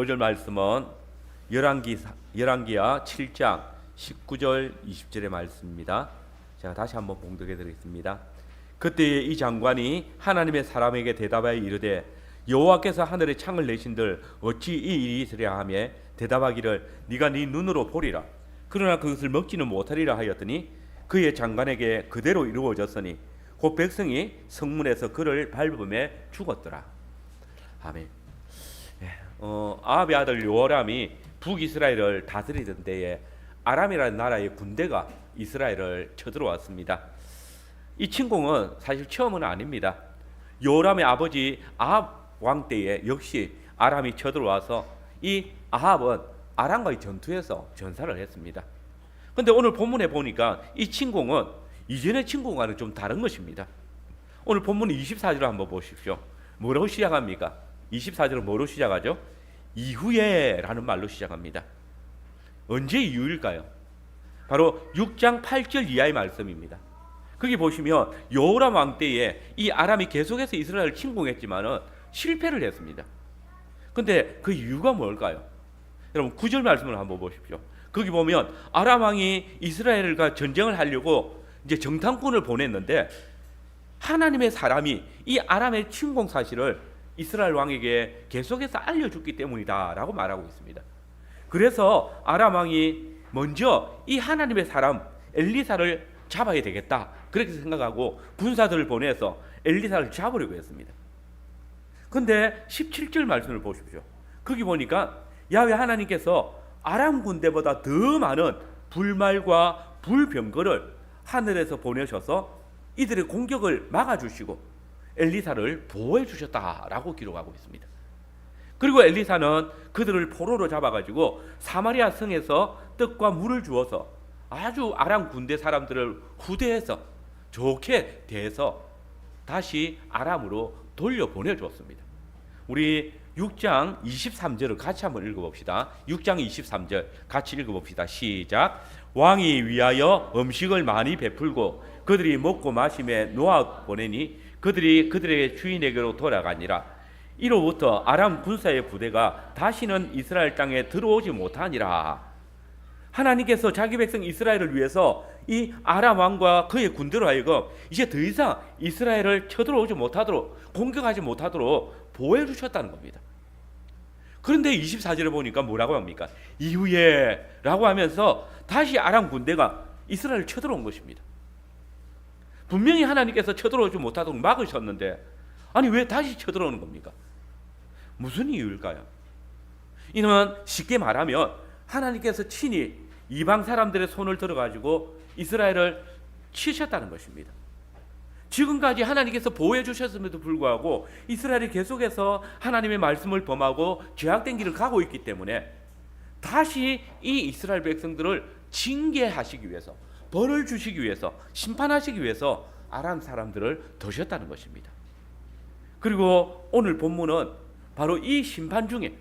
오늘 말씀은 열왕기야 7장 19절 20절의 말씀입니다. 제가 다시 한번 봉독해 드리겠습니다. 그때 이 장관이 하나님의 사람에게 대답하여 이르되 여호와께서 하늘에 창을 내신들 어찌 이 일이 있으랴 하며 대답하기를 네가 네 눈으로 보리라. 그러나 그것을 먹지는 못하리라 하였더니 그의 장관에게 그대로 이루어졌으니 곧 백성이 성문에서 그를 밟음에 죽었더라. 아멘. 아합의 아들 요람이 북이스라엘을 다스리던 때에 아람이라는 나라의 군대가 이스라엘을 쳐들어왔습니다. 이 침공은 사실 처음은 아닙니다. 요람의 아버지 아합 왕 때에 역시 아람이 쳐들어와서 이 아합은 아람과의 전투에서 전사를 했습니다. 그런데 오늘 본문에 보니까 이 침공은 이전의 침공과는 좀 다른 것입니다. 오늘 본문 24절을 한번 보십시오. 뭐라고 시작합니까? 24절은 뭐로 시작하죠? 이후에 라는 말로 시작합니다. 언제 이후일까요? 바로 6장 8절 이하의 말씀입니다. 거기 보시면 여호람 왕 때에 이 아람이 계속해서 이스라엘을 침공했지만은 실패를 했습니다. 근데 그 이유가 뭘까요? 여러분 9절 말씀을 한번 보십시오. 거기 보면 아람 왕이 이스라엘과 전쟁을 하려고 이제 정탐꾼을 보냈는데 하나님의 사람이 이 아람의 침공 사실을 이스라엘 왕에게 계속해서 알려줬기 때문이다라고 말하고 있습니다. 그래서 아람 왕이 먼저 이 하나님의 사람 엘리사를 잡아야 되겠다 그렇게 생각하고 군사들을 보내서 엘리사를 잡으려고 했습니다. 근데 17절 말씀을 보십시오. 거기 보니까 야훼 하나님께서 아람 군대보다 더 많은 불말과 불병거를 하늘에서 보내셔서 이들의 공격을 막아주시고 엘리사를 보호해 주셨다라고 기록하고 있습니다. 그리고 엘리사는 그들을 포로로 잡아가지고 사마리아 성에서 떡과 물을 주어서 아주 아람 군대 사람들을 후대해서 좋게 대해서 다시 아람으로 돌려보내주었습니다. 우리 6장 23절을 같이 한번 읽어봅시다. 6장 23절 같이 읽어봅시다. 시작. 왕이 위하여 음식을 많이 베풀고 그들이 먹고 마심에 놓아 보내니 그들이 그들의 주인에게로 돌아가니라. 이로부터 아람 군사의 부대가 다시는 이스라엘 땅에 들어오지 못하니라. 하나님께서 자기 백성 이스라엘을 위해서 이 아람 왕과 그의 군대로 하여금 이제 더 이상 이스라엘을 쳐들어오지 못하도록 공격하지 못하도록 보호해 주셨다는 겁니다. 그런데 24절에 보니까 뭐라고 합니까? 이후에 라고 하면서 다시 아람 군대가 이스라엘을 쳐들어온 것입니다. 분명히 하나님께서 쳐들어오지 못하도록 막으셨는데 아니 왜 다시 쳐들어오는 겁니까? 무슨 이유일까요? 이는 쉽게 말하면 하나님께서 친히 이방 사람들의 손을 들어가지고 이스라엘을 치셨다는 것입니다. 지금까지 하나님께서 보호해 주셨음에도 불구하고 이스라엘이 계속해서 하나님의 말씀을 범하고 죄악된 길을 가고 있기 때문에 다시 이 이스라엘 백성들을 징계하시기 위해서 벌을 주시기 위해서 심판하시기 위해서 아람 사람들을 드셨다는 것입니다. 그리고 오늘 본문은 바로 이 심판 중에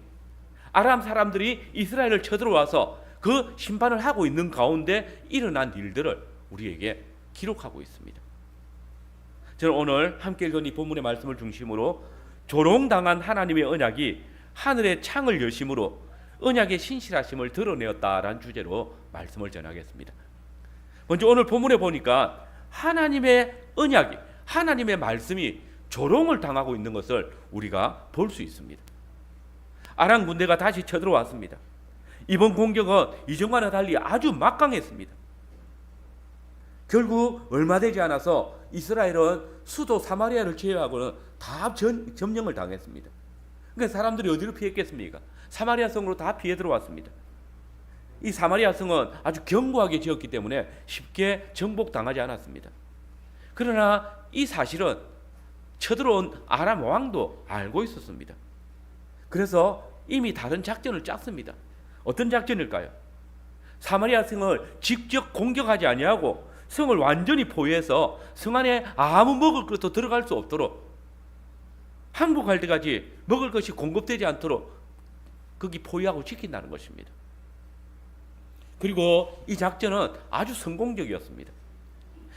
아람 사람들이 이스라엘을 쳐들어와서 그 심판을 하고 있는 가운데 일어난 일들을 우리에게 기록하고 있습니다. 저는 오늘 함께 읽은 이 본문의 말씀을 중심으로 조롱당한 하나님의 언약이 하늘의 창을 여심으로 언약의 신실하심을 드러내었다라는 주제로 말씀을 전하겠습니다. 먼저 오늘 본문에 보니까 하나님의 언약이 하나님의 말씀이 조롱을 당하고 있는 것을 우리가 볼 수 있습니다. 아람 군대가 다시 쳐들어왔습니다. 이번 공격은 이전과는 달리 아주 막강했습니다. 결국 얼마 되지 않아서 이스라엘은 수도 사마리아를 제외하고는 다 점령을 당했습니다. 그러니까 사람들이 어디로 피했겠습니까? 사마리아 성으로 다 피해 들어왔습니다. 이 사마리아 성은 아주 견고하게 지었기 때문에 쉽게 정복당하지 않았습니다. 그러나 이 사실은 쳐들어온 아람 왕도 알고 있었습니다. 그래서 이미 다른 작전을 짰습니다. 어떤 작전일까요? 사마리아 성을 직접 공격하지 아니하고 성을 완전히 포위해서 성 안에 아무 먹을 것도 들어갈 수 없도록 항복할 때까지 먹을 것이 공급되지 않도록 거기 포위하고 지킨다는 것입니다. 그리고 이 작전은 아주 성공적이었습니다.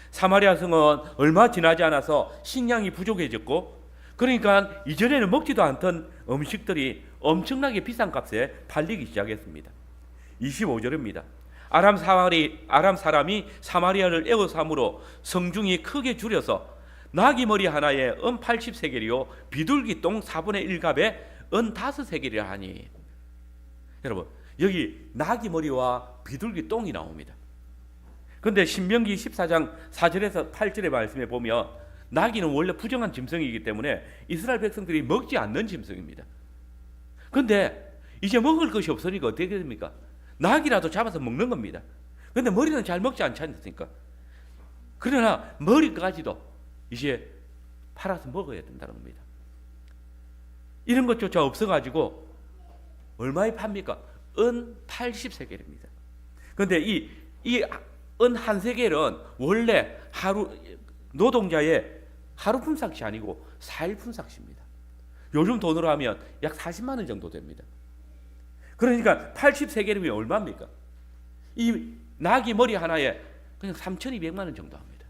사마리아 성은 얼마 지나지 않아서 식량이 부족해졌고 그러니까 이전에는 먹지도 않던 음식들이 엄청나게 비싼 값에 팔리기 시작했습니다. 25절입니다. 아람 사람이 사마리아를 에워삼으로 성중이 크게 줄여서 나귀 머리 하나에 은 80세겔이요 비둘기 똥 4분의 1갑에 은 5세겔이라 하니. 여러분, 여기 나귀 머리와 비둘기 똥이 나옵니다. 그런데 신명기 14장 4절에서 8절의 말씀에 보면 나귀는 원래 부정한 짐승이기 때문에 이스라엘 백성들이 먹지 않는 짐승입니다. 그런데 이제 먹을 것이 없으니까 어떻게 됩니까? 나귀라도 잡아서 먹는 겁니다. 그런데 머리는 잘 먹지 않지 않습니까? 그러나 머리까지도 이제 팔아서 먹어야 된다는 겁니다. 이런 것조차 없어가지고 얼마에 팝니까? 은 80세겔입니다. 그런데 이 은 한 세겔은 원래 하루 노동자의 하루 품삯이 아니고 4일 품삯입니다. 요즘 돈으로 하면 약 40만 원 정도 됩니다. 그러니까 80세겔이면 얼마입니까? 이 나귀 머리 하나에 그냥 3,200만 원 정도 합니다.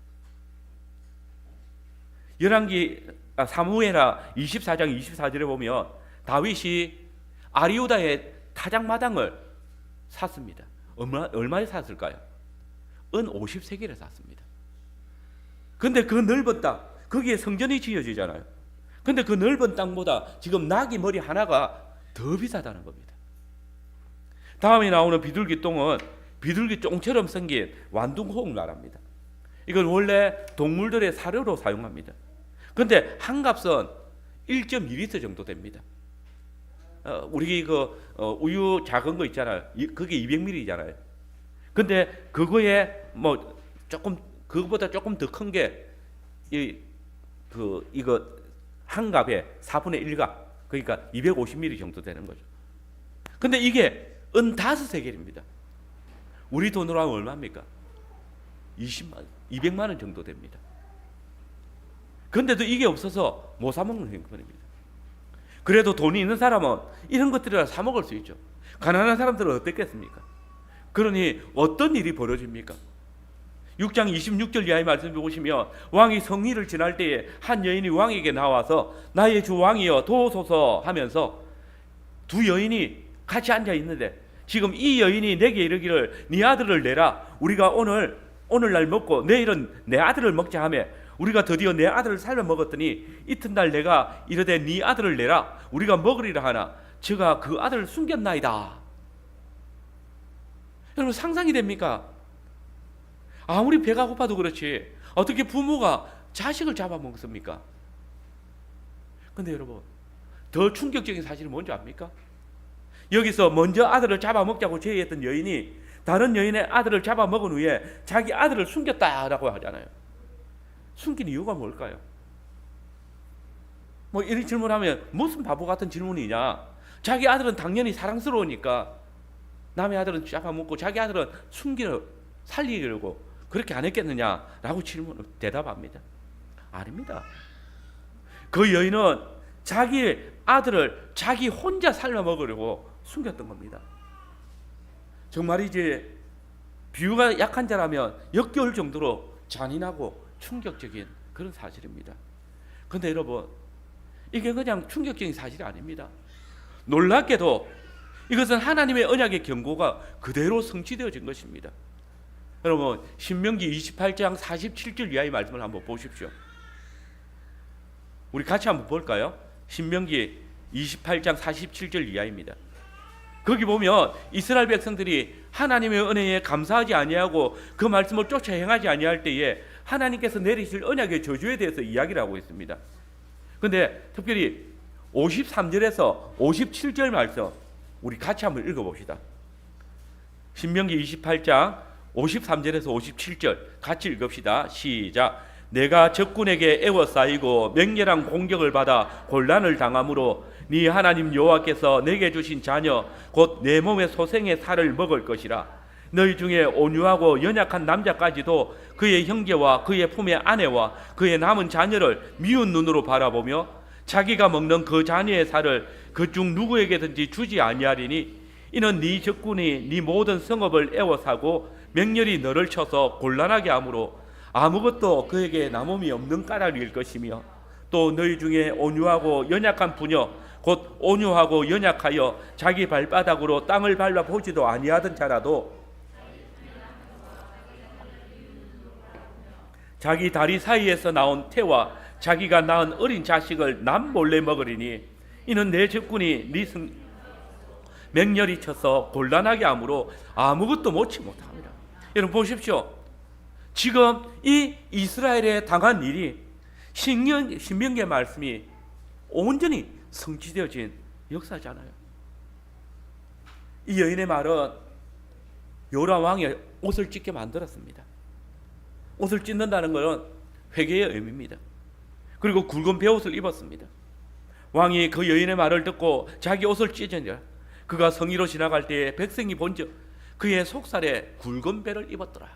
사무엘하 24장 24절에 보면 다윗이 아리우다의 타작마당을 샀습니다. 얼마에 샀을까요? 은 50세겔에 샀습니다. 근데 그 넓은 땅, 거기에 성전이 지어지잖아요. 근데 그 넓은 땅보다 지금 나귀 머리 하나가 더 비싸다는 겁니다. 다음에 나오는 비둘기 똥은 비둘기 똥처럼 생긴 완둥호응나라입니다. 이건 원래 동물들의 사료로 사용합니다. 근데 한 값은 1.2리터 정도 됩니다. 우리 우유 작은 거 있잖아요. 그게 200ml잖아요. 근데 그거에 뭐 조금 그거보다 조금 더 큰 게 이거 한 값에 4분의 1값, 그러니까 250ml 정도 되는 거죠. 근데 이게 은 5세겔입니다. 우리 돈으로 하면 얼마입니까? 200만 원 정도 됩니다. 그런데도 이게 없어서 못 사 먹는 형편입니다. 그래도 돈이 있는 사람은 이런 것들을 사 먹을 수 있죠. 가난한 사람들은 어떻겠습니까? 그러니 어떤 일이 벌어집니까? 6장 26절 이하의 말씀을 보시면 왕이 성리를 지날 때에 한 여인이 왕에게 나와서 나의 주 왕이여 도우소서 하면서 두 여인이 같이 앉아 있는데 지금 이 여인이 내게 이르기를 네 아들을 내라. 우리가 오늘날 먹고 내일은 내 아들을 먹자 하며 우리가 드디어 내 아들을 살려 먹었더니 이튿날 내가 이르되 네 아들을 내라. 우리가 먹으리라 하나 저가 그 아들을 숨겼나이다. 여러분 상상이 됩니까? 아무리 배가 고파도 그렇지 어떻게 부모가 자식을 잡아먹습니까? 근데 여러분 더 충격적인 사실이 뭔지 압니까? 여기서 먼저 아들을 잡아먹자고 제의했던 여인이 다른 여인의 아들을 잡아먹은 후에 자기 아들을 숨겼다라고 하잖아요. 숨긴 이유가 뭘까요? 뭐 이런 질문하면 무슨 바보 같은 질문이냐. 자기 아들은 당연히 사랑스러우니까 남의 아들은 잡아먹고 자기 아들은 살리려고 그렇게 안 했겠느냐라고 대답합니다. 아닙니다. 그 여인은 자기 아들을 자기 혼자 살려 먹으려고 숨겼던 겁니다. 정말이지 비유가 약한 자라면 역겨울 정도로 잔인하고 충격적인 그런 사실입니다. 그런데 여러분 이게 그냥 충격적인 사실이 아닙니다. 놀랍게도 이것은 하나님의 언약의 경고가 그대로 성취되어진 것입니다. 여러분 신명기 28장 47절 이하의 말씀을 한번 보십시오. 우리 같이 한번 볼까요? 신명기 28장 47절 이하입니다. 거기 보면 이스라엘 백성들이 하나님의 은혜에 감사하지 아니하고 그 말씀을 쫓아 행하지 아니할 때에 하나님께서 내리실 언약의 저주에 대해서 이야기를 하고 있습니다. 그런데 특별히 53절에서 57절 말씀 우리 같이 한번 읽어봅시다. 신명기 28장 53절에서 57절 같이 읽읍시다. 시작. 내가 적군에게 애워싸이고 맹렬한 공격을 받아 곤란을 당함으로 네 하나님 여호와께서 내게 주신 자녀 곧 내 몸의 소생의 살을 먹을 것이라. 너희 중에 온유하고 연약한 남자까지도 그의 형제와 그의 품의 아내와 그의 남은 자녀를 미운 눈으로 바라보며 자기가 먹는 그 자녀의 살을 그중 누구에게든지 주지 아니하리니 이는 네 적군이 네 모든 성읍을 애워싸고 맹렬히 너를 쳐서 곤란하게 하므로 아무것도 그에게 남음이 없는 까닭일 것이며 또 너희 중에 온유하고 연약한 부녀 곧 온유하고 연약하여 자기 발바닥으로 땅을 밟아 보지도 아니하던 자라도 자기 다리 사이에서 나온 태와 자기가 낳은 어린 자식을 남 몰래 먹으리니 이는 내 적군이 네 맹렬히 쳐서 곤란하게 하므로 아무것도 못치 못합니다. 여러분 보십시오. 지금 이 이스라엘에 당한 일이 신명기의 말씀이 온전히 성취되어진 역사잖아요. 이 여인의 말은 요람 왕의 옷을 찢게 만들었습니다. 옷을 찢는다는 것은 회개의 의미입니다. 그리고 굵은 베옷을 입었습니다. 왕이 그 여인의 말을 듣고 자기 옷을 찢으니라. 그가 성의로 지나갈 때에 백성이 본즉 그의 속살에 굵은 배를 입었더라.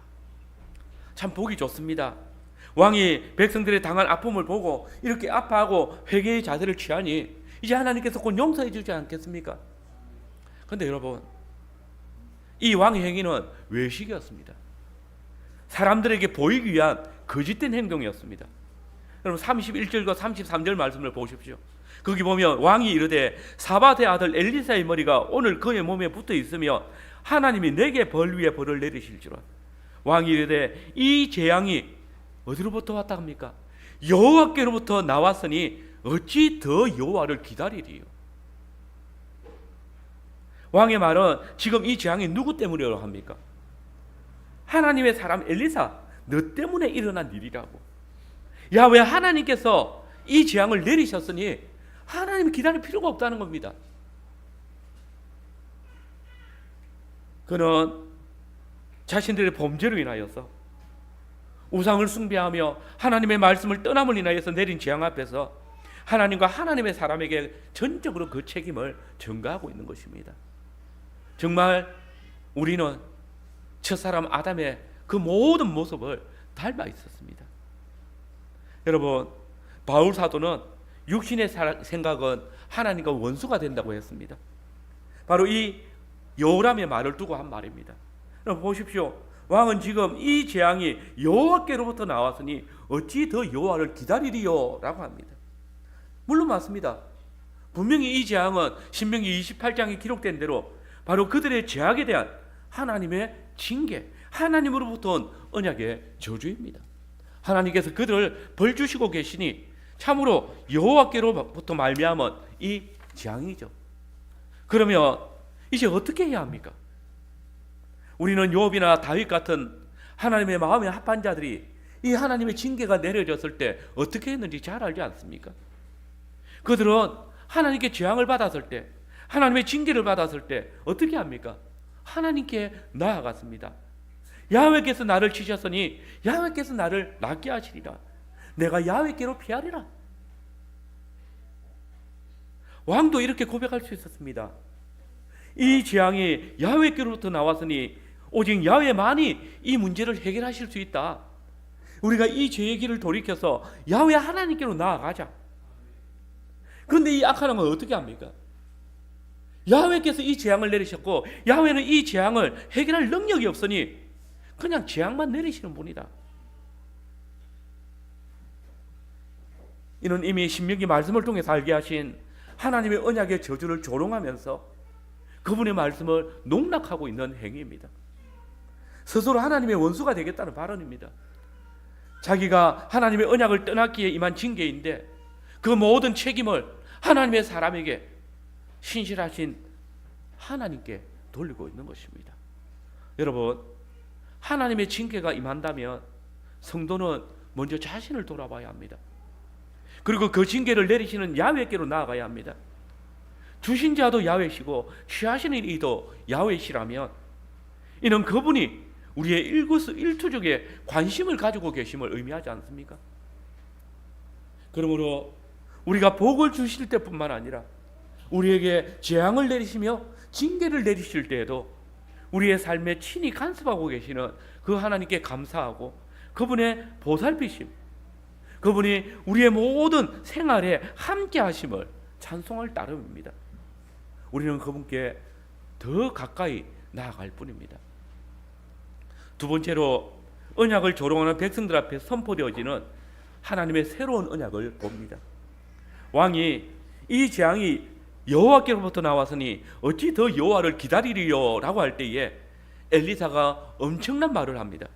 참 보기 좋습니다. 왕이 백성들의 당한 아픔을 보고 이렇게 아파하고 회개의 자세를 취하니 이제 하나님께서 곧 용서해 주지 않겠습니까? 그런데 여러분, 이 왕의 행위는 외식이었습니다. 사람들에게 보이기 위한 거짓된 행동이었습니다. 여러분 31절과 33절 말씀을 보십시오. 거기 보면 왕이 이르되 사밧의 아들 엘리사의 머리가 오늘 그의 몸에 붙어 있으며 하나님이 내게 벌 위에 벌을 내리실지라. 왕이 이르되 이 재앙이 어디로부터 왔다 합니까? 여호와께로부터 나왔으니 어찌 더 여호와를 기다리리요? 왕의 말은 지금 이 재앙이 누구 때문이라고 합니까? 하나님의 사람 엘리사, 너 때문에 일어난 일이라고. 야, 왜 하나님께서 이 재앙을 내리셨으니 하나님 기다릴 필요가 없다는 겁니다. 그는 자신들의 범죄로 인하여서 우상을 숭배하며 하나님의 말씀을 떠남을 인하여서 내린 재앙 앞에서 하나님과 하나님의 사람에게 전적으로 그 책임을 전가하고 있는 것입니다. 정말 우리는 첫사람 아담의 그 모든 모습을 닮아 있었습니다. 여러분, 바울 사도는 육신의 생각은 하나님과 원수가 된다고 했습니다. 바로 이 여호람의 말을 두고 한 말입니다. 여러분 보십시오. 왕은 지금 이 재앙이 여호와께로부터 나왔으니 어찌 더 여호와를 기다리리요? 라고 합니다. 물론 맞습니다. 분명히 이 재앙은 신명기 28장에 기록된 대로 바로 그들의 죄악에 대한 하나님의 징계, 하나님으로부터 온 언약의 저주입니다. 하나님께서 그들을 벌 주시고 계시니 참으로 여호와께로부터 말미암은 이 재앙이죠. 그러면 이제 어떻게 해야 합니까? 우리는 욥이나 다윗 같은 하나님의 마음에 합한 자들이 이 하나님의 징계가 내려졌을 때 어떻게 했는지 잘 알지 않습니까? 그들은 하나님께 재앙을 받았을 때, 하나님의 징계를 받았을 때 어떻게 합니까? 하나님께 나아갔습니다. 야훼께서 나를 치셨으니 야훼께서 나를 낫게 하시리라. 내가 야훼께로 피하리라. 왕도 이렇게 고백할 수 있었습니다. 이 재앙이 야훼께로부터 나왔으니 오직 야훼만이 이 문제를 해결하실 수 있다. 우리가 이 죄의 길을 돌이켜서 야훼 하나님께로 나아가자. 그런데 이 악한 왕은 어떻게 합니까? 야훼께서 이 재앙을 내리셨고 야훼는 이 재앙을 해결할 능력이 없으니 그냥 재앙만 내리시는 분이다. 이는 이미 신명기 말씀을 통해서 알게 하신 하나님의 언약의 저주를 조롱하면서 그분의 말씀을 농락하고 있는 행위입니다. 스스로 하나님의 원수가 되겠다는 발언입니다. 자기가 하나님의 언약을 떠났기에 임한 징계인데 그 모든 책임을 하나님의 사람에게 신실하신 하나님께 돌리고 있는 것입니다. 여러분, 하나님의 징계가 임한다면 성도는 먼저 자신을 돌아봐야 합니다. 그리고 그 징계를 내리시는 야훼께로 나아가야 합니다. 주신 자도 야훼시고 취하시는 이도 야훼시라면 이는 그분이 우리의 일거수일투족에 관심을 가지고 계심을 의미하지 않습니까? 그러므로 우리가 복을 주실 때뿐만 아니라 우리에게 재앙을 내리시며 징계를 내리실 때에도 우리의 삶에 친히 간섭하고 계시는 그 하나님께 감사하고 그분의 보살피심, 그분이 우리의 모든 생활에 함께 하심을 찬송할 따름입니다. 우리는 그분께 더 가까이 나아갈 뿐입니다. 두 번째로 언약을 조롱하는 백성들 앞에 선포되어지는 하나님의 새로운 언약을 봅니다. 왕이 이 재앙이 여호와께로부터 나왔으니 어찌 더 여호와를 기다리리요 라고 할 때에 엘리사가 엄청난 말을 합니다.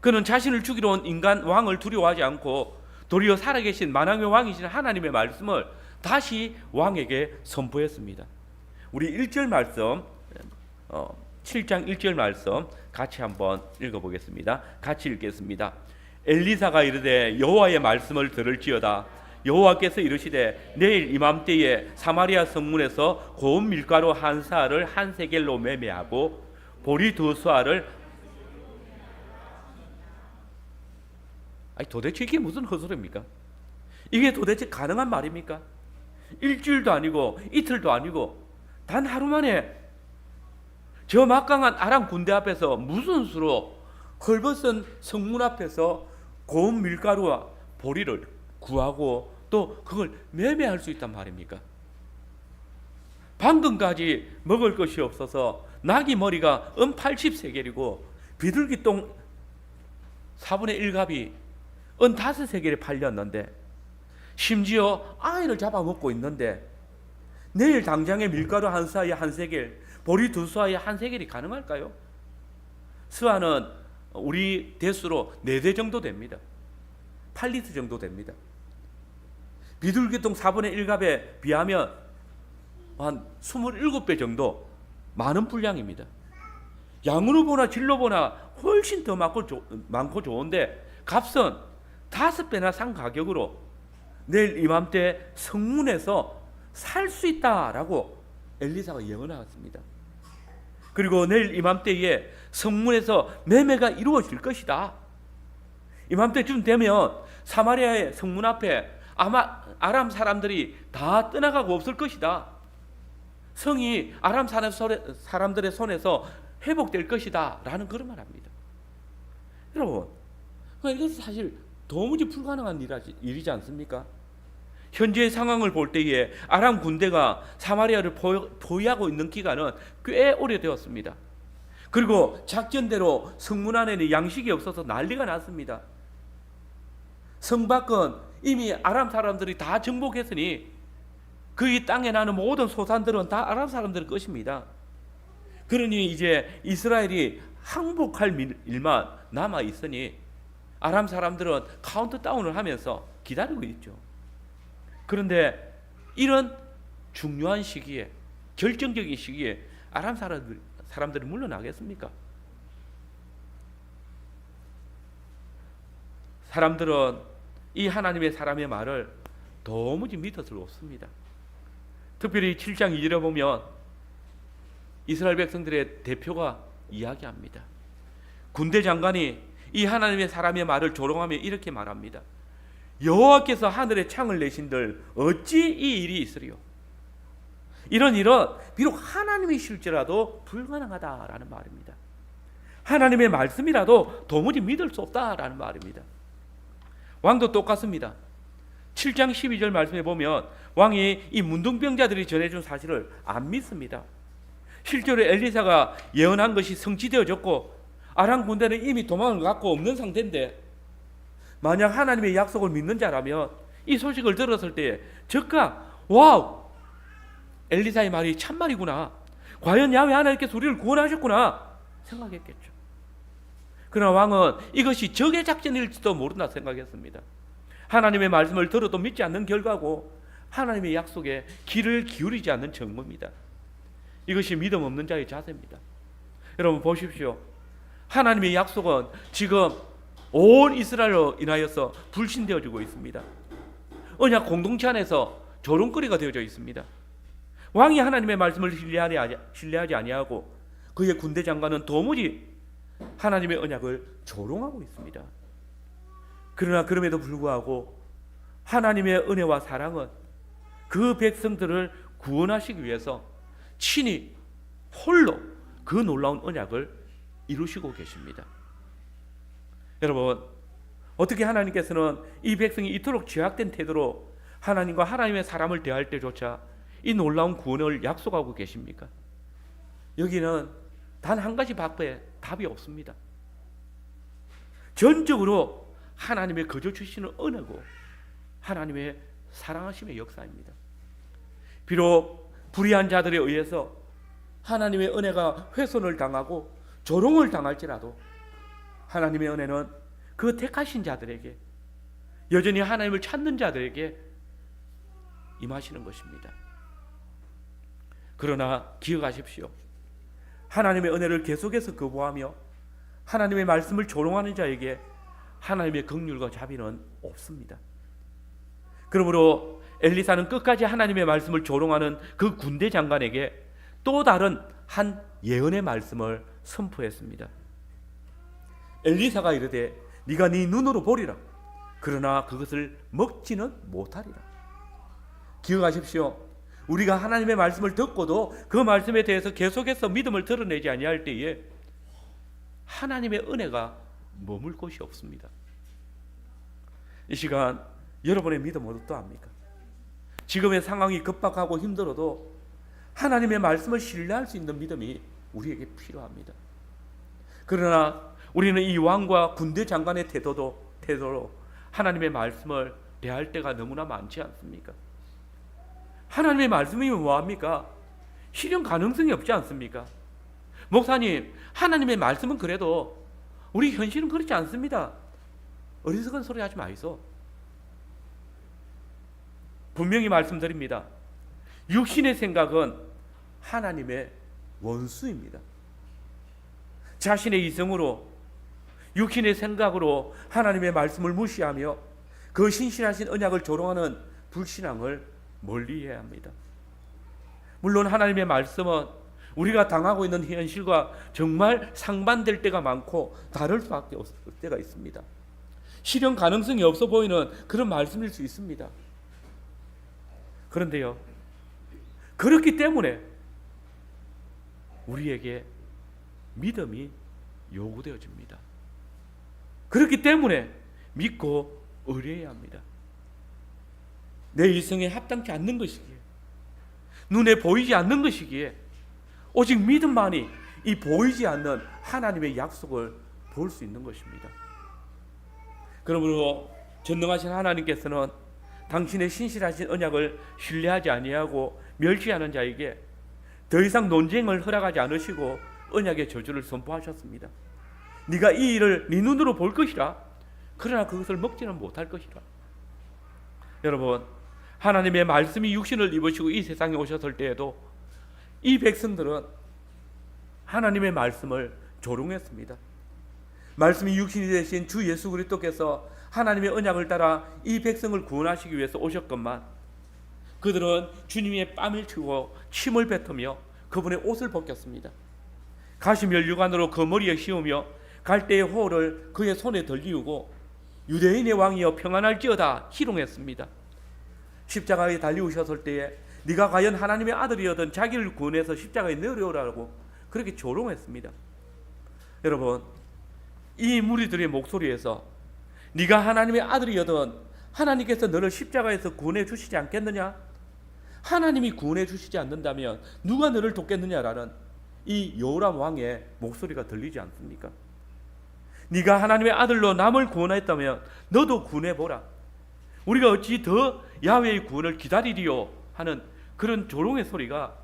그는 자신을 죽이러 온 인간 왕을 두려워하지 않고 도리어 살아계신 만왕의 왕이신 하나님의 말씀을 다시 왕에게 선포했습니다. 우리 1절 말씀 7장 1절 말씀 같이 한번 읽어보겠습니다. 같이 읽겠습니다. 엘리사가 이르되 여호와의 말씀을 들을지어다. 여호와께서 이르시되 내일 이맘때에 사마리아 성문에서 고운 밀가루 한 사알을 한 세겔로 매매하고 보리 두 수알을 도대체 이게 무슨 헛소리입니까? 이게 도대체 가능한 말입니까? 일주일도 아니고 이틀도 아니고 단 하루 만에 저 막강한 아람 군대 앞에서 무슨 수로 헐벗은 성문 앞에서 고운 밀가루와 보리를 구하고 또 그걸 매매할 수 있단 말입니까? 방금까지 먹을 것이 없어서 나귀 머리가 80세겔이고 비둘기 똥 4분의 1갑이 5세겔에 팔렸는데 심지어 아이를 잡아먹고 있는데 내일 당장에 밀가루 한 사에 한 세겔, 보리 두 수아에 한 세겔이 가능할까요? 수아는 우리 대수로 4대 정도 됩니다. 8리터 정도 됩니다. 비둘기똥 4분의 1갑에 비하면 한 27배 정도 많은 분량입니다. 양으로 보나 질로 보나 훨씬 더 많고 좋은데 값은 5배나 산 가격으로 내일 이맘때 성문에서 살 수 있다라고 엘리사가 예언하였습니다. 그리고 내일 이맘때에 성문에서 매매가 이루어질 것이다. 이맘때쯤 되면 사마리아의 성문 앞에 아마 아람 사람들이 다 떠나가고 없을 것이다. 성이 아람 사람들의 손에서 회복될 것이다 라는 그런 말합니다. 여러분, 이것은 사실 도무지 불가능한 일이지 않습니까? 현재의 상황을 볼 때에 아람 군대가 사마리아를 포위하고 있는 기간은 꽤 오래되었습니다. 그리고 작전대로 성문 안에는 양식이 없어서 난리가 났습니다. 성 밖은 이미 아람 사람들이 다 정복했으니 그 이 땅에 나는 모든 소산들은 다 아람 사람들의 것입니다. 그러니 이제 이스라엘이 항복할 일만 남아 있으니 아람 사람들은 카운트다운을 하면서 기다리고 있죠. 그런데 이런 중요한 시기에, 결정적인 시기에 아람 사람들이 물러나겠습니까? 사람들은 이 하나님의 사람의 말을 도무지 믿을 수 없습니다. 특별히 7장 2절에 보면 이스라엘 백성들의 대표가 이야기합니다. 군대 장관이 이 하나님의 사람의 말을 조롱하며 이렇게 말합니다. 여호와께서 하늘에 창을 내신들 어찌 이 일이 있으리요? 이런 일은 비록 하나님이실지라도 불가능하다라는 말입니다. 하나님의 말씀이라도 도무지 믿을 수 없다라는 말입니다. 왕도 똑같습니다. 7장 12절 말씀에 보면 왕이 이 문둥병자들이 전해준 사실을 안 믿습니다. 실제로 엘리사가 예언한 것이 성취되어졌고 아람 군대는 이미 도망을 갖고 없는 상태인데 만약 하나님의 약속을 믿는 자라면 이 소식을 들었을 때 즉각 와우, 엘리사의 말이 참말이구나, 과연 야훼 하나님께서 우리를 구원하셨구나 생각했겠죠. 그러나 왕은 이것이 적의 작전일지도 모른다 생각했습니다. 하나님의 말씀을 들어도 믿지 않는 결과고 하나님의 약속에 귀를 기울이지 않는 증거입니다. 이것이 믿음 없는 자의 자세입니다. 여러분 보십시오. 하나님의 약속은 지금 온 이스라엘로 인하여서 불신되어지고 있습니다. 언약 공동체 안에서 조롱거리가 되어져 있습니다. 왕이 하나님의 말씀을 신뢰하지 아니하고 그의 군대 장관은 도무지 하나님의 언약을 조롱하고 있습니다. 그러나 그럼에도 불구하고 하나님의 은혜와 사랑은 그 백성들을 구원하시기 위해서 친히 홀로 그 놀라운 언약을 이루시고 계십니다. 여러분, 어떻게 하나님께서는 이 백성이 이토록 죄악된 태도로 하나님과 하나님의 사람을 대할 때조차 이 놀라운 구원을 약속하고 계십니까? 여기는 단 한 가지 밖에 답이 없습니다. 전적으로 하나님의 거저 주시는 은혜고 하나님의 사랑하심의 역사입니다. 비록 불의한 자들에 의해서 하나님의 은혜가 훼손을 당하고 조롱을 당할지라도 하나님의 은혜는 그 택하신 자들에게, 여전히 하나님을 찾는 자들에게 임하시는 것입니다. 그러나 기억하십시오. 하나님의 은혜를 계속해서 거부하며 하나님의 말씀을 조롱하는 자에게 하나님의 긍휼과 자비는 없습니다. 그러므로 엘리사는 끝까지 하나님의 말씀을 조롱하는 그 군대 장관에게 또 다른 한 예언의 말씀을 선포했습니다. 엘리사가 이르되 네가 네 눈으로 보리라. 그러나 그것을 먹지는 못하리라. 기억하십시오. 우리가 하나님의 말씀을 듣고도 그 말씀에 대해서 계속해서 믿음을 드러내지 아니할 때에 하나님의 은혜가 머물 곳이 없습니다. 이 시간 여러분의 믿음은 어떠합니까? 지금의 상황이 급박하고 힘들어도 하나님의 말씀을 신뢰할 수 있는 믿음이 우리에게 필요합니다. 그러나 우리는 이 왕과 군대 장관의 태도로 하나님의 말씀을 대할 때가 너무나 많지 않습니까? 하나님의 말씀이면 뭐합니까? 실현 가능성이 없지 않습니까? 목사님, 하나님의 말씀은 그래도 우리 현실은 그렇지 않습니다. 어리석은 소리 하지 마이소. 분명히 말씀드립니다. 육신의 생각은 하나님의 원수입니다. 자신의 이성으로, 육신의 생각으로 하나님의 말씀을 무시하며 그 신실하신 언약을 조롱하는 불신앙을 멀리해야 합니다. 물론 하나님의 말씀은 우리가 당하고 있는 현실과 정말 상반될 때가 많고 다를 수밖에 없을 때가 있습니다. 실현 가능성이 없어 보이는 그런 말씀일 수 있습니다. 그런데요, 그렇기 때문에 우리에게 믿음이 요구되어집니다. 그렇기 때문에 믿고 의뢰해야 합니다. 내 이성에 합당치 않는 것이기에, 눈에 보이지 않는 것이기에 오직 믿음만이 이 보이지 않는 하나님의 약속을 볼 수 있는 것입니다. 그러므로 전능하신 하나님께서는 당신의 신실하신 언약을 신뢰하지 아니하고 멸시하는 자에게 더 이상 논쟁을 허락하지 않으시고 언약의 저주를 선포하셨습니다. 네가 이 일을 네 눈으로 볼 것이라. 그러나 그것을 먹지는 못할 것이라. 여러분, 하나님의 말씀이 육신을 입으시고 이 세상에 오셨을 때에도 이 백성들은 하나님의 말씀을 조롱했습니다. 말씀이 육신이 되신 주 예수 그리스도께서 하나님의 언약을 따라 이 백성을 구원하시기 위해서 오셨건만 그들은 주님의 뺨을 치고 침을 뱉으며 그분의 옷을 벗겼습니다. 가시면류관으로 그 머리에 씌우며 갈대의 호를 그의 손에 덜리우고 유대인의 왕이여 평안할지어다 희롱했습니다. 십자가에 달리우셨을 때에 네가 과연 하나님의 아들이어든 자기를 구원해서 십자가에 내려오라고 그렇게 조롱했습니다. 여러분, 이 무리들의 목소리에서 네가 하나님의 아들이어든 하나님께서 너를 십자가에서 구원해 주시지 않겠느냐? 하나님이 구원해 주시지 않는다면 누가 너를 돕겠느냐라는 이 여호람 왕의 목소리가 들리지 않습니까? 네가 하나님의 아들로 남을 구원했다면 너도 구원해보라. 우리가 어찌 더 야훼의 구원을 기다리리요 하는 그런 조롱의 소리가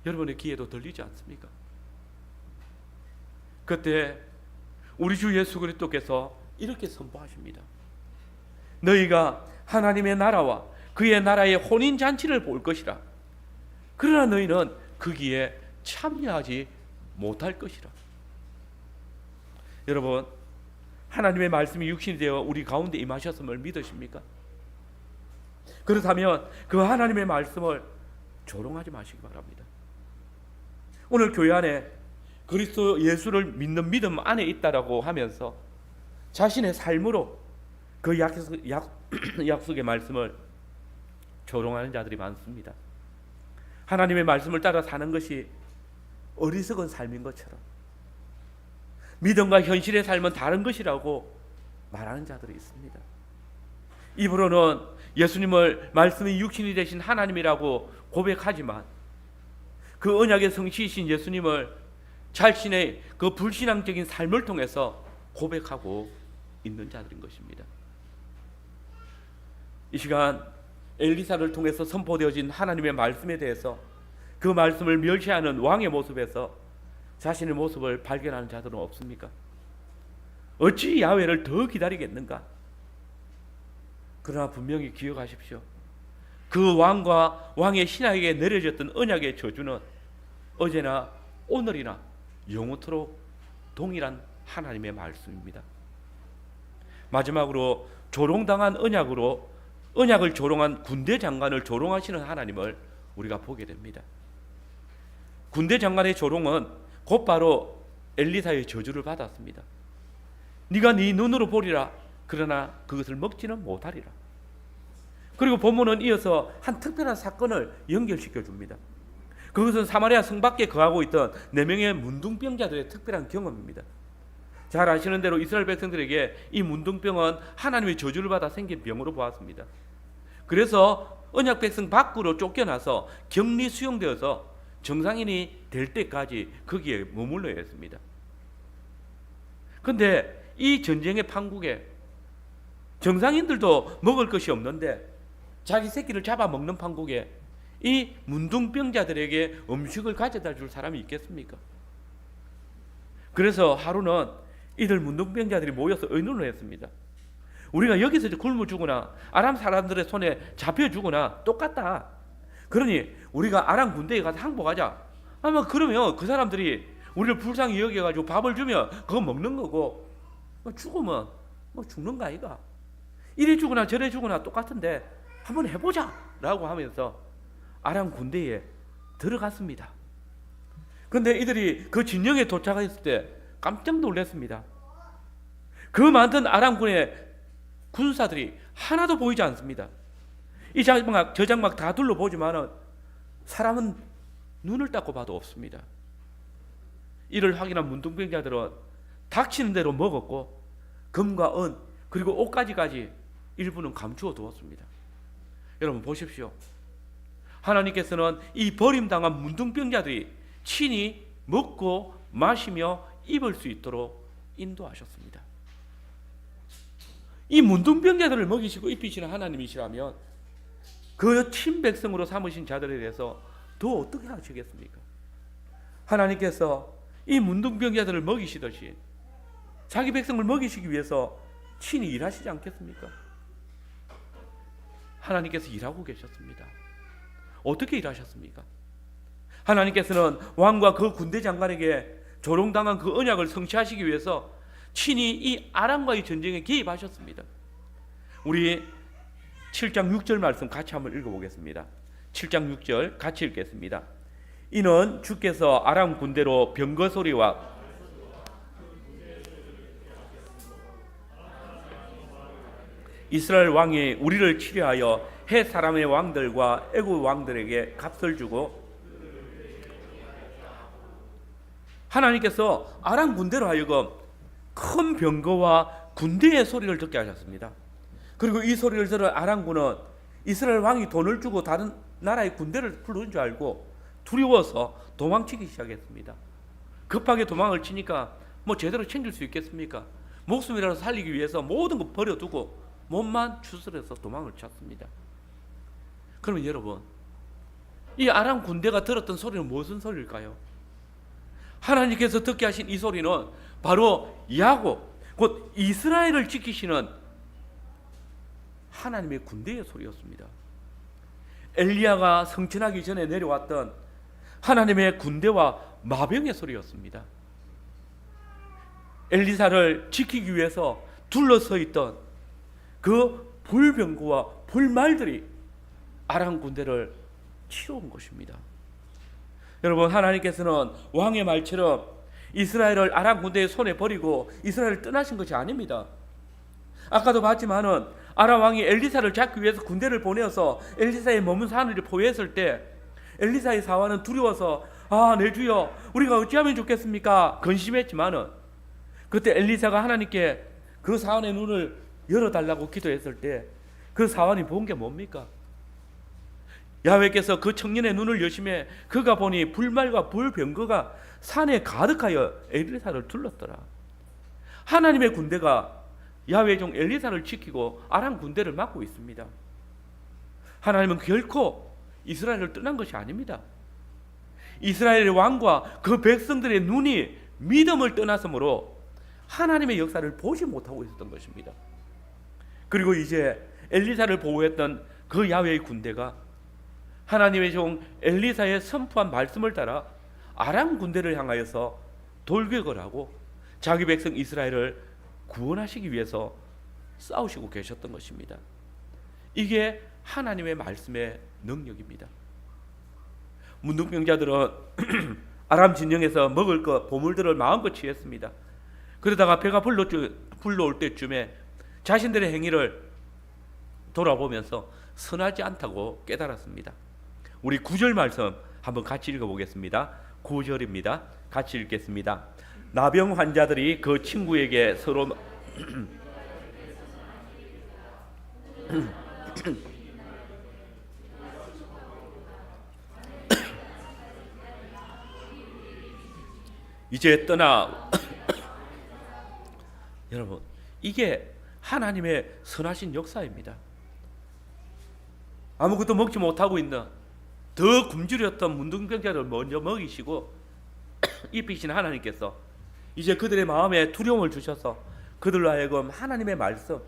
여러분의 귀에도 들리지 않습니까? 그때 우리 주 예수 그리스도께서 이렇게 선포하십니다. 너희가 하나님의 나라와 그의 나라의 혼인잔치를 볼 것이라. 그러나 너희는 거기에 참여하지 못할 것이라. 여러분, 하나님의 말씀이 육신이 되어 우리 가운데 임하셨음을 믿으십니까? 그렇다면 그 하나님의 말씀을 조롱하지 마시기 바랍니다. 오늘 교회 안에 그리스도 예수를 믿는 믿음 안에 있다라고 하면서 자신의 삶으로 그 약속의 말씀을 조롱하는 자들이 많습니다. 하나님의 말씀을 따라 사는 것이 어리석은 삶인 것처럼 믿음과 현실의 삶은 다른 것이라고 말하는 자들이 있습니다. 입으로는 예수님을 말씀이 육신이 되신 하나님이라고 고백하지만 그 언약의 성취이신 예수님을 자신의 그 불신앙적인 삶을 통해서 고백하고 있는 자들인 것입니다. 이 시간 엘리사를 통해서 선포되어진 하나님의 말씀에 대해서 그 말씀을 멸시하는 왕의 모습에서 자신의 모습을 발견하는 자들은 없습니까? 어찌 야훼를 더 기다리겠는가? 그러나 분명히 기억하십시오. 그 왕과 왕의 신하에게 내려졌던 언약의 저주는 어제나 오늘이나 영원토록 동일한 하나님의 말씀입니다. 마지막으로 조롱당한 언약을 조롱한 군대 장관을 조롱하시는 하나님을 우리가 보게 됩니다. 군대 장관의 조롱은 곧바로 엘리사의 저주를 받았습니다. 네가 네 눈으로 보리라. 그러나 그것을 먹지는 못하리라. 그리고 본문은 이어서 한 특별한 사건을 연결시켜 줍니다. 그것은 사마리아 성 밖에 거하고 있던 4명의 문둥병자들의 특별한 경험입니다. 잘 아시는 대로 이스라엘 백성들에게 이 문둥병은 하나님의 저주를 받아 생긴 병으로 보았습니다. 그래서 언약 백성 밖으로 쫓겨나서 격리 수용되어서 정상인이 될 때까지 거기에 머물러야 했습니다. 그런데 이 전쟁의 판국에 정상인들도 먹을 것이 없는데 자기 새끼를 잡아먹는 판국에 이 문둥병자들에게 음식을 가져다 줄 사람이 있겠습니까? 그래서 하루는 이들 문둥병자들이 모여서 의논을 했습니다. 우리가 여기서 굶어 죽거나 아람 사람들의 손에 잡혀 죽거나 똑같다. 그러니 우리가 아람 군대에 가서 항복하자. 아마 그러면 그 사람들이 우리를 불쌍히 여겨가지고 밥을 주면 그거 먹는 거고, 죽으면 죽는 거 아이가. 이래 죽으나 저래 죽으나 똑같은데 한번 해보자 라고 하면서 아람 군대에 들어갔습니다. 그런데 이들이 그 진영에 도착했을 때 깜짝 놀랐습니다. 그 많던 아람군의 군사들이 하나도 보이지 않습니다. 이 장막 저 장막 다 둘러보지만은 사람은 눈을 닦고 봐도 없습니다. 이를 확인한 문둥병자들은 닥치는 대로 먹었고 금과 은 그리고 옷가지까지 일부는 감추어 두었습니다. 여러분 보십시오. 하나님께서는 이 버림당한 문둥병자들이 친히 먹고 마시며 입을 수 있도록 인도하셨습니다. 이 문둥병자들을 먹이시고 입히시는 하나님이시라면 그 친백성으로 삼으신 자들에 대해서 더 어떻게 하시겠습니까? 하나님께서 이 문둥병자들을 먹이시듯이 자기 백성을 먹이시기 위해서 친히 일하시지 않겠습니까? 하나님께서 일하고 계셨습니다. 어떻게 일하셨습니까? 하나님께서는 왕과 그 군대 장관에게 조롱당한 그 언약을 성취하시기 위해서 친히 이 아람과의 전쟁에 개입하셨습니다. 우리 7장 6절 말씀 같이 한번 읽어보겠습니다. 7장 6절 같이 읽겠습니다. 이는 주께서 아람 군대로 병거 소리와 이스라엘 왕이 우리를 치려하여 헷 사람의 왕들과 애굽 왕들에게 값을 주고, 하나님께서 아람 군대로 하여금 큰 병거와 군대의 소리를 듣게 하셨습니다. 그리고 이 소리를 들은 아람군은 이스라엘 왕이 돈을 주고 다른 나라의 군대를 부르는 줄 알고 두려워서 도망치기 시작했습니다. 급하게 도망을 치니까 제대로 챙길 수 있겠습니까? 목숨이라도 살리기 위해서 모든 거 버려두고 몸만 추스려서 도망을 쳤습니다. 그러면 여러분, 이 아람 군대가 들었던 소리는 무슨 소리일까요? 하나님께서 듣게 하신 이 소리는 바로 야곱, 곧 이스라엘을 지키시는 하나님의 군대의 소리였습니다. 엘리야가 성천하기 전에 내려왔던 하나님의 군대와 마병의 소리였습니다. 엘리사를 지키기 위해서 둘러서 있던 그 불병거와 불말들이 아람 군대를 치러온 것입니다. 여러분, 하나님께서는 왕의 말처럼 이스라엘을 아람 군대의 손에 버리고 이스라엘을 떠나신 것이 아닙니다. 아까도 봤지만은 아람 왕이 엘리사를 잡기 위해서 군대를 보내어서 엘리사의 머문 산을 포위했을 때 엘리사의 사환은 두려워서 내 주여 우리가 어찌하면 좋겠습니까? 근심했지만은 그때 엘리사가 하나님께 그 사환의 눈을 열어달라고 기도했을 때 그 사환이 본 게 뭡니까? 야훼께서 그 청년의 눈을 여심해 그가 보니 불말과 불병거가 산에 가득하여 엘리사를 둘렀더라. 하나님의 군대가 야훼의 종 엘리사를 지키고 아람 군대를 막고 있습니다. 하나님은 결코 이스라엘을 떠난 것이 아닙니다. 이스라엘의 왕과 그 백성들의 눈이 믿음을 떠났으므로 하나님의 역사를 보지 못하고 있었던 것입니다. 그리고 이제 엘리사를 보호했던 그 야훼의 군대가 하나님의 종 엘리사의 선포한 말씀을 따라 아람 군대를 향하여서 돌격을 하고 자기 백성 이스라엘을 구원하시기 위해서 싸우시고 계셨던 것입니다. 이게 하나님의 말씀의 능력입니다. 문둥병자들은 아람 진영에서 먹을 것, 보물들을 마음껏 취했습니다. 그러다가 배가 불러올 때쯤에 자신들의 행위를 돌아보면서 선하지 않다고 깨달았습니다. 우리 9절 말씀 한번 같이 읽어보겠습니다. 9절입니다. 같이 읽겠습니다. 나병 환자들이 그 친구에게 서로 이제 떠나 여러분, 이게 하나님의 선하신 역사입니다. 아무것도 먹지 못하고 있는 더 굶주렸던 문둥병자를 먼저 먹이시고 입히신 하나님께서 이제 그들의 마음에 두려움을 주셔서 그들로 하여금 하나님의 말씀,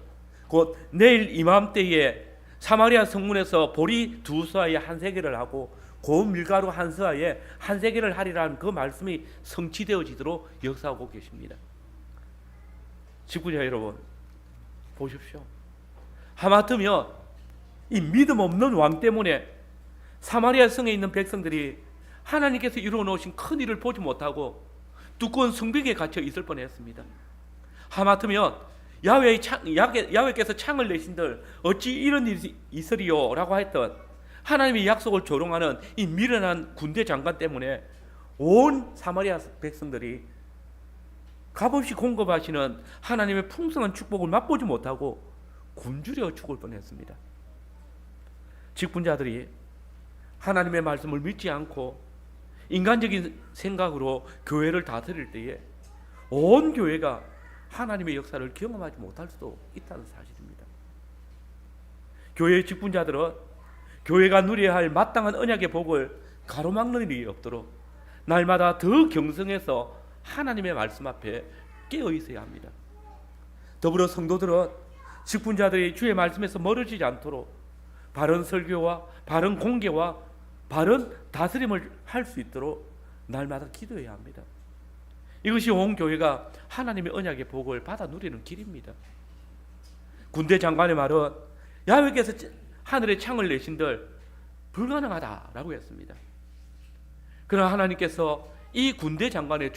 곧 내일 이맘때에 사마리아 성문에서 보리 2서아에 한 세겔을 하고 고운 밀가루 한 서아에 한 세겔을 하리라는 그 말씀이 성취되어지도록 역사하고 계십니다. 직분자 여러분, 보십시오. 하마터면 이 믿음 없는 왕 때문에 사마리아 성에 있는 백성들이 하나님께서 이루어 놓으신 큰 일을 보지 못하고 두꺼운 성벽에 갇혀 있을 뻔했습니다. 하마터면 야훼께서 창을 내신들 어찌 이런 일이 있으리요 라고 했던 하나님의 약속을 조롱하는 이 미련한 군대 장관 때문에 온 사마리아 백성들이 값없이 공급하시는 하나님의 풍성한 축복을 맛보지 못하고 굶주려 죽을 뻔했습니다. 직분자들이 하나님의 말씀을 믿지 않고 인간적인 생각으로 교회를 다스릴 때에 온 교회가 하나님의 역사를 경험하지 못할 수도 있다는 사실입니다. 교회의 직분자들은 교회가 누려야 할 마땅한 언약의 복을 가로막는 일이 없도록 날마다 더 경성해서 하나님의 말씀 앞에 깨어 있어야 합니다. 더불어 성도들은 직분자들이 주의 말씀에서 멀어지지 않도록 바른 설교와 바른 공개와 바른 다스림을 할 수 있도록 날마다 기도해야 합니다. 이것이 온 교회가 하나님의 언약의 복을 받아 누리는 길입니다. 군대 장관의 말은 야훼께서 하늘에 창을 내신들 불가능하다라고 했습니다. 그러나 하나님께서 이 군대 장관의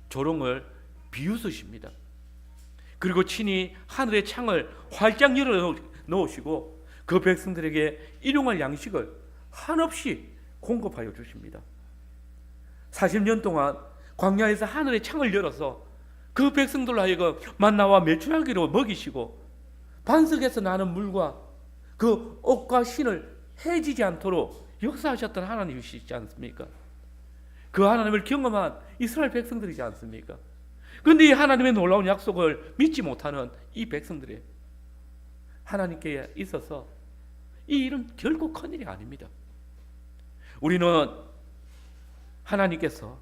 조롱을 비웃으십니다. 그리고 친히 하늘의 창을 활짝 열어 놓으시고 그 백성들에게 일용할 양식을 한없이 공급하여 주십니다. 40년 동안 광야에서 하늘의 창을 열어서 그 백성들로 하여금 만나와 메추라기로 먹이시고 반석에서 나는 물과 그 옷과 신을 해지지 않도록 역사하셨던 하나님이시지 않습니까? 그 하나님을 경험한 이스라엘 백성들이지 않습니까? 그런데 이 하나님의 놀라운 약속을 믿지 못하는 이 백성들이 하나님께 있어서 이 일은 결코 큰일이 아닙니다. 우리는 하나님께서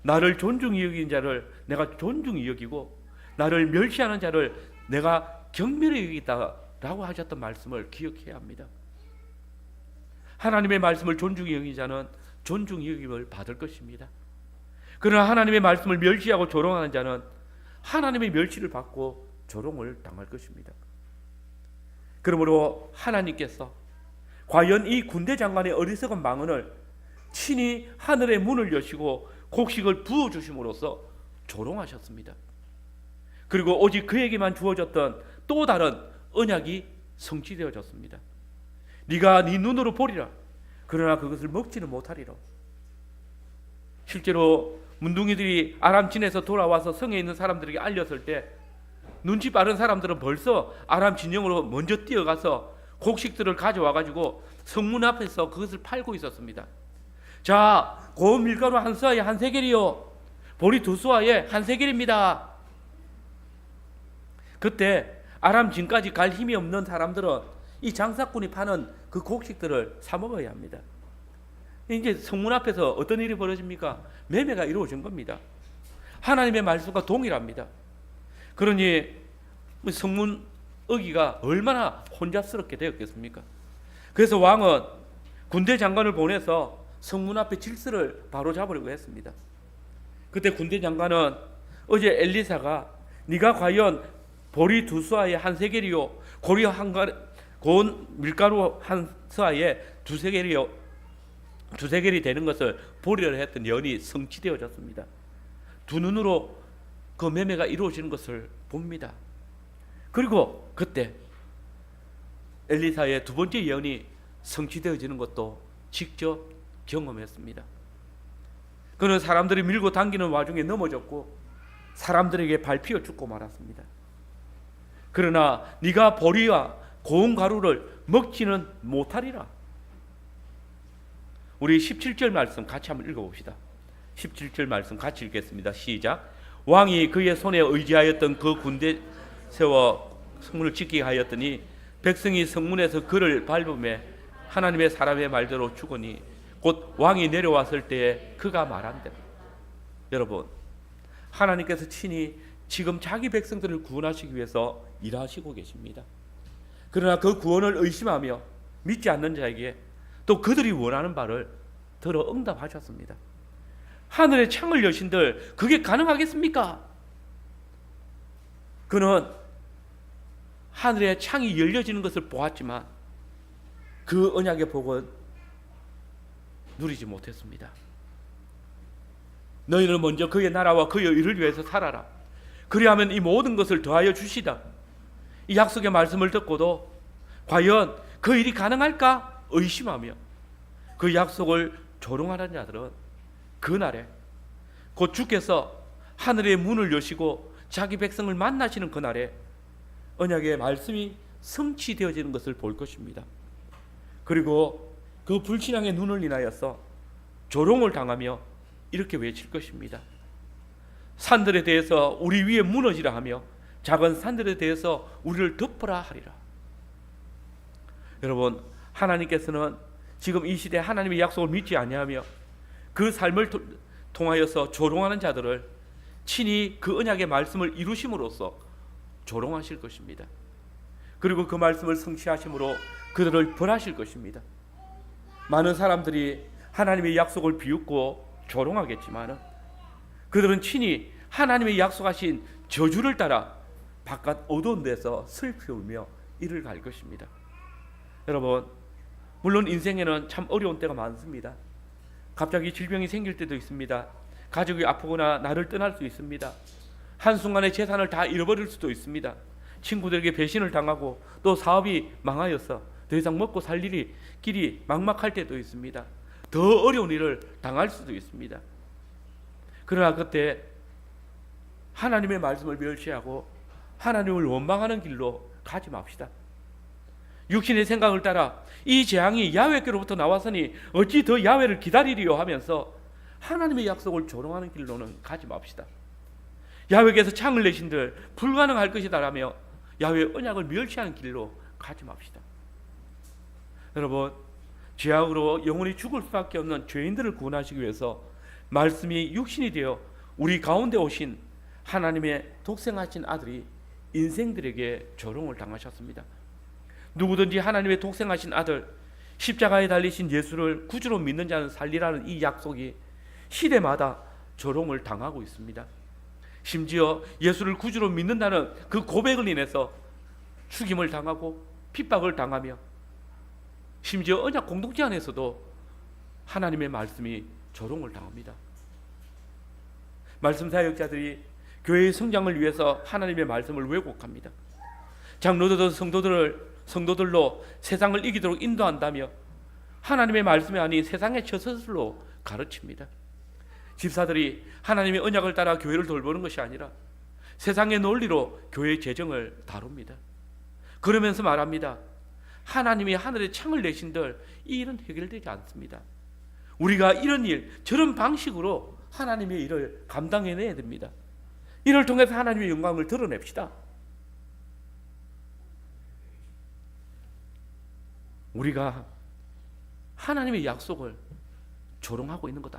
나를 존중히 여긴 자를 내가 존중히 여기고 나를 멸시하는 자를 내가 경멸히 여기다라고 하셨던 말씀을 기억해야 합니다. 하나님의 말씀을 존중히 여긴 자는 존중히 여김을 받을 것입니다. 그러나 하나님의 말씀을 멸시하고 조롱하는 자는 하나님의 멸시를 받고 조롱을 당할 것입니다. 그러므로 하나님께서 과연 이 군대 장관의 어리석은 망언을 친히 하늘의 문을 여시고 곡식을 부어주심으로써 조롱하셨습니다. 그리고 오직 그에게만 주어졌던 또 다른 언약이 성취되어졌습니다. 네가 네 눈으로 보리라. 그러나 그것을 먹지는 못하리라. 실제로 문둥이들이 아람 진에서 돌아와서 성에 있는 사람들에게 알렸을 때 눈치 빠른 사람들은 벌써 아람 진영으로 먼저 뛰어가서 곡식들을 가져와 가지고 성문 앞에서 그것을 팔고 있었습니다. 자, 고운 밀가루 한 서아에 한 세겔이요, 보리 2서아에 한 세겔입니다. 그때 아람 진까지 갈 힘이 없는 사람들은 이 장사꾼이 파는 그 곡식들을 사 먹어야 합니다. 이제 성문 앞에서 어떤 일이 벌어집니까? 매매가 이루어진 겁니다. 하나님의 말씀과 동일합니다. 그러니 성문 어기가 얼마나 혼잡스럽게 되었겠습니까? 그래서 왕은 군대 장관을 보내서 성문 앞에 질서를 바로잡으려고 했습니다. 그때 군대 장관은 어제 엘리사가 네가 과연 보리 2수아에 한 세겔이요 고리 고운 밀가루 한 서아에 2세겔이 되는 것을 보리를 했던 연이 성취되어졌습니다. 두 눈으로 그 매매가 이루어지는 것을 봅니다. 그리고 그때 엘리사의 두 번째 예언이 성취되어지는 것도 직접 경험했습니다. 그는 사람들이 밀고 당기는 와중에 넘어졌고 사람들에게 밟히어 죽고 말았습니다. 그러나 네가 보리와 고운 가루를 먹지는 못하리라. 우리 17절 말씀 같이 한번 읽어봅시다. 17절 말씀 같이 읽겠습니다. 시작. 왕이 그의 손에 의지하였던 그 군대 세워 성문을 지키게 하였더니 백성이 성문에서 그를 밟음에 하나님의 사람의 말대로 죽으니 곧 왕이 내려왔을 때에 그가 말한대로. 여러분, 하나님께서 친히 지금 자기 백성들을 구원하시기 위해서 일하시고 계십니다. 그러나 그 구원을 의심하며 믿지 않는 자에게 또 그들이 원하는 바를 들어 응답하셨습니다. 하늘의 창을 여신들 그게 가능하겠습니까? 그는 하늘의 창이 열려지는 것을 보았지만 그 언약의 복은 누리지 못했습니다. 너희는 먼저 그의 나라와 그의 의를 위해서 살아라. 그리하면 이 모든 것을 더하여 주시다. 이 약속의 말씀을 듣고도 과연 그 일이 가능할까 의심하며 그 약속을 조롱하는 자들은 그날에 곧 주께서 하늘의 문을 여시고 자기 백성을 만나시는 그날에 언약의 말씀이 성취되어지는 것을 볼 것입니다. 그리고 그 불신앙의 눈을 인하여서 조롱을 당하며 이렇게 외칠 것입니다. 산들에 대해서 우리 위에 무너지라 하며 작은 산들에 대해서 우리를 덮으라 하리라. 여러분, 하나님께서는 지금 이 시대에 하나님의 약속을 믿지 아니하며 그 삶을 통하여서 조롱하는 자들을 친히 그 언약의 말씀을 이루심으로써 조롱하실 것입니다. 그리고 그 말씀을 성취하심으로 그들을 벌하실 것입니다. 많은 사람들이 하나님의 약속을 비웃고 조롱하겠지만 그들은 친히 하나님의 약속하신 저주를 따라 바깥 어두운 데서 슬피 울며 이를 갈 것입니다. 여러분, 물론 인생에는 참 어려운 때가 많습니다. 갑자기 질병이 생길 때도 있습니다. 가족이 아프거나 나를 떠날 수 있습니다. 한순간에 재산을 다 잃어버릴 수도 있습니다. 친구들에게 배신을 당하고 또 사업이 망하여서 더 이상 먹고 살 길이 막막할 때도 있습니다. 더 어려운 일을 당할 수도 있습니다. 그러나 그때 하나님의 말씀을 멸시하고 하나님을 원망하는 길로 가지 맙시다. 육신의 생각을 따라 이 재앙이 야훼께로부터 나왔으니 어찌 더 야훼를 기다리리요 하면서 하나님의 약속을 조롱하는 길로는 가지 맙시다. 야훼께서 창을 내신들 불가능할 것이다라며 야훼의 언약을 멸시하는 길로 가지 맙시다. 여러분, 죄악으로 영원히 죽을 수밖에 없는 죄인들을 구원하시기 위해서 말씀이 육신이 되어 우리 가운데 오신 하나님의 독생하신 아들이 인생들에게 조롱을 당하셨습니다. 누구든지 하나님의 독생하신 아들 십자가에 달리신 예수를 구주로 믿는 자는 살리라는 이 약속이 시대마다 조롱을 당하고 있습니다. 심지어 예수를 구주로 믿는다는 그 고백을 인해서 죽임을 당하고 핍박을 당하며 심지어 언약 공동체 안에서도 하나님의 말씀이 조롱을 당합니다. 말씀 사역자들이 교회의 성장을 위해서 하나님의 말씀을 왜곡합니다. 장로들도 성도들로 세상을 이기도록 인도한다며 하나님의 말씀이 아닌 세상의 처서술로 가르칩니다. 집사들이 하나님의 언약을 따라 교회를 돌보는 것이 아니라 세상의 논리로 교회의 재정을 다룹니다. 그러면서 말합니다. 하나님이 하늘에 창을 내신들 이 일은 해결되지 않습니다. 우리가 이런 일, 저런 방식으로 하나님의 일을 감당해내야 됩니다. 이를 통해서 하나님의 영광을 드러냅시다. 우리가 하나님의 약속을 조롱하고 있는 것도 아닙니다.